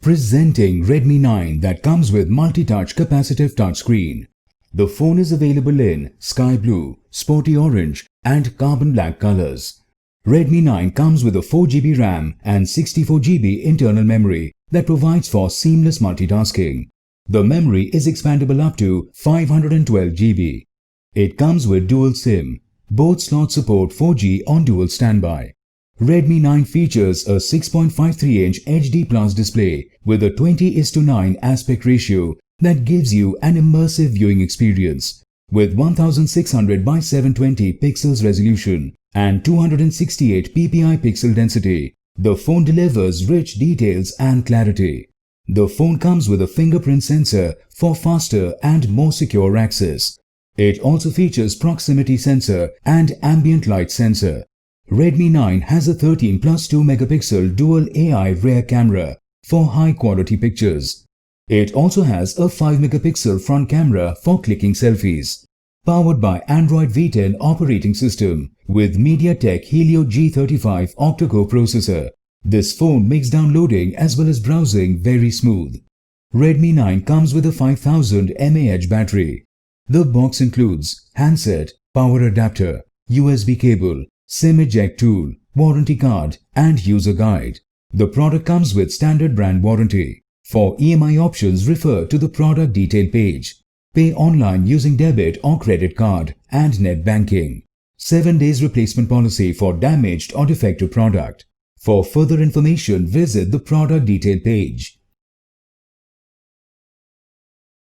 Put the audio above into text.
Presenting Redmi 9 that comes with multi-touch capacitive touchscreen. The phone is available in sky blue, sporty orange and carbon black colors. Redmi 9 comes with a 4GB RAM and 64GB internal memory that provides for seamless multitasking. The memory is expandable up to 512GB. It comes with dual SIM. Both slots support 4G on dual standby. Redmi 9 features a 6.53-inch HD Plus display with a 20:9 aspect ratio that gives you an immersive viewing experience. With 1600 by 720 pixels resolution and 268 ppi pixel density, the phone delivers rich details and clarity. The phone comes with a fingerprint sensor for faster and more secure access. It also features proximity sensor and ambient light sensor. Redmi 9 has a 13+2 megapixel dual AI rear camera for high-quality pictures. It also has a 5 megapixel front camera for clicking selfies. Powered by Android V10 operating system with Mediatek Helio G35 octa-core processor, this phone makes downloading as well as browsing very smooth. Redmi 9 comes with a 5000 mAh battery. The box includes handset, power adapter, USB cable, SIM eject tool, warranty card and user guide. The product comes with standard brand warranty. For EMI options, refer to the product detail page. Pay online using debit or credit card and net banking. 7 days replacement policy for damaged or defective product. For further information, visit the product detail page.